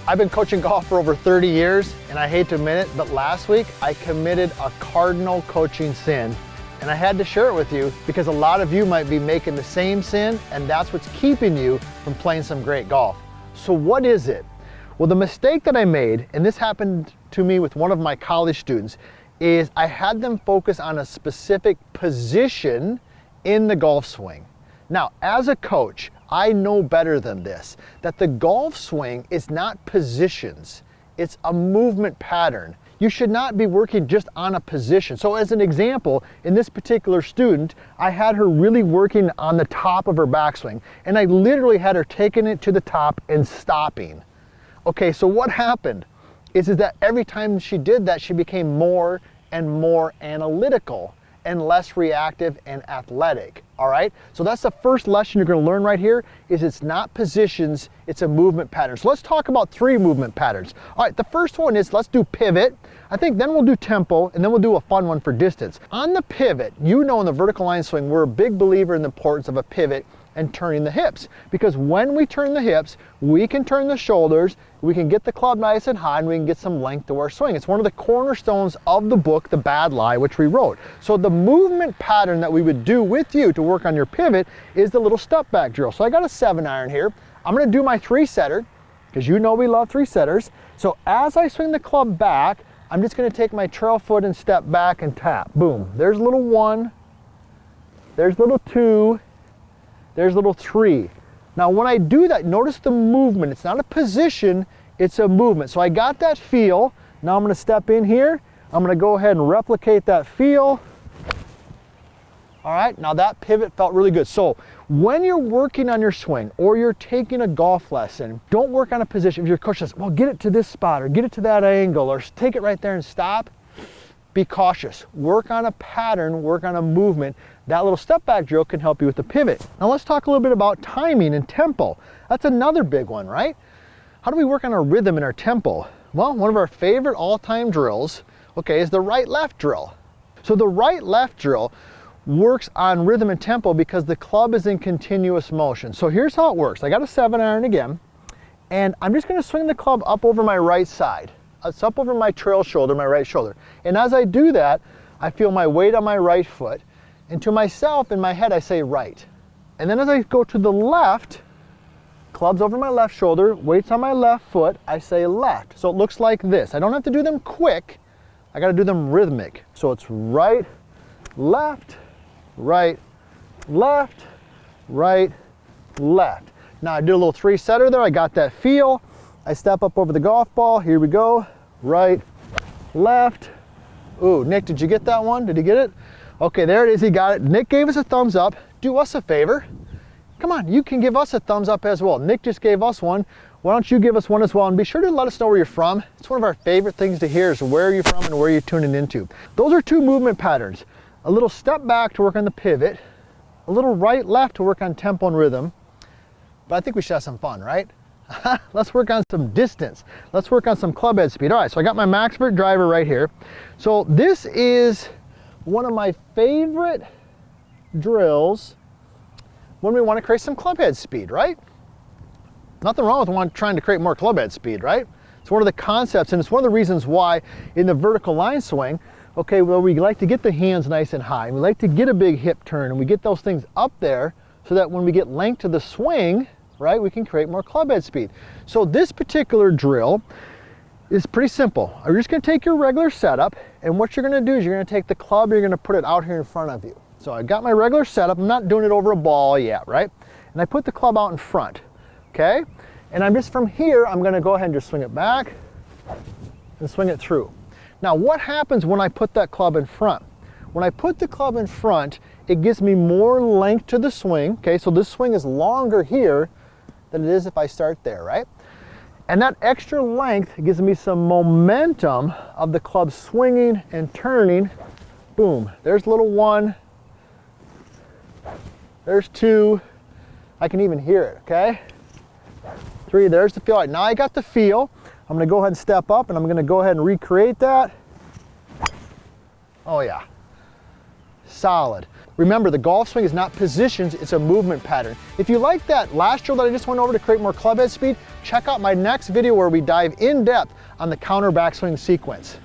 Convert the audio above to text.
I've been coaching golf for over 30 years, and I hate to admit it, but last week I committed a cardinal coaching sin. And I had to share it with you because a lot of you might be making the same sin, and that's what's keeping you from playing some great golf. So what is it? Well, the mistake that I made, and this happened to me with one of my college students, is I had them focus on a specific position in the golf swing. Now, as a coach, I know better than this, that the golf swing is not positions, it's a movement pattern. You should not be working just on a position. So as an example, in this particular student, I had her really working on the top of her backswing, and I literally had her taking it to the top and stopping. Okay, so what happened is that every time she did that, she became more and more analytical and less reactive and athletic, all right? So that's the first lesson you're gonna learn right here, is it's not positions, it's a movement pattern. So let's talk about 3 movement patterns. All right, the first one is, let's do pivot. I think then we'll do tempo, and then we'll do a fun one for distance. On the pivot, you know in the vertical line swing, we're a big believer in the importance of a pivot and turning the hips. Because when we turn the hips, we can turn the shoulders, we can get the club nice and high, and we can get some length to our swing. It's one of the cornerstones of the book, The Bad Lie, which we wrote. So the movement pattern that we would do with you to work on your pivot is the little step back drill. So I got a 7-iron here. I'm gonna do my 3-setter, because you know we love 3-setters. So as I swing the club back, I'm just gonna take my trail foot and step back and tap. Boom, there's little 1, there's little 2, there's little 3. Now when I do that, notice the movement. It's not a position, it's a movement. So I got that feel. Now I'm gonna step in here. I'm gonna go ahead and replicate that feel. All right, now that pivot felt really good. So when you're working on your swing or you're taking a golf lesson, don't work on a position. If your coach says, well, get it to this spot or get it to that angle or take it right there and stop, be cautious. Work on a pattern, work on a movement. That little step back drill can help you with the pivot. Now let's talk a little bit about timing and tempo. That's another big one, right? How do we work on our rhythm and our tempo? Well, one of our favorite all-time drills, okay, is the right-left drill. So the right-left drill works on rhythm and tempo because the club is in continuous motion. So here's how it works. I got a 7-iron again, and I'm just gonna swing the club up over my right side. It's up over my trail shoulder, my right shoulder. And as I do that, I feel my weight on my right foot. And to myself, in my head, I say right. And then as I go to the left, club's over my left shoulder, weight's on my left foot, I say left. So it looks like this. I don't have to do them quick, I gotta do them rhythmic. So it's right, left, right, left, right, left. Now I did a little 3-setter there, I got that feel. I step up over the golf ball, here we go, right, left. Ooh, Nick, did you get that one? Did he get it? Okay, there it is, he got it. Nick gave us a thumbs up. Do us a favor. Come on, you can give us a thumbs up as well. Nick just gave us one. Why don't you give us one as well? And be sure to let us know where you're from. It's one of our favorite things to hear is where you're from and where you're tuning into. Those are 2 movement patterns. A little step back to work on the pivot, a little right, left to work on tempo and rhythm. But I think we should have some fun, right? Let's work on some distance. Let's work on some club head speed. All right, so I got my MaxVert driver right here. So this is one of my favorite drills when we want to create some club head speed, right? Nothing wrong with trying to create more club head speed, right? It's one of the concepts, and it's one of the reasons why in the vertical line swing, okay, well, we like to get the hands nice and high, and we like to get a big hip turn, and we get those things up there so that when we get length to the swing, right, we can create more club head speed. So this particular drill is pretty simple. You're just gonna take your regular setup, and what you're gonna do is you're gonna take the club, you're gonna put it out here in front of you. So I got my regular setup, I'm not doing it over a ball yet, right? And I put the club out in front, okay? And I'm just from here, I'm gonna go ahead and just swing it back and swing it through. Now what happens when I put that club in front? When I put the club in front, it gives me more length to the swing, okay? So this swing is longer here than it is if I start there, right? And that extra length gives me some momentum of the club swinging and turning. Boom, there's little 1, there's 2, I can even hear it, okay? 3, there's the feel. All right, now I got the feel. I'm gonna go ahead and step up and I'm gonna go ahead and recreate that. Oh yeah, solid. Remember, the golf swing is not positions, it's a movement pattern. If you like that last drill that I just went over to create more club head speed, check out my next video where we dive in depth on the counter backswing sequence.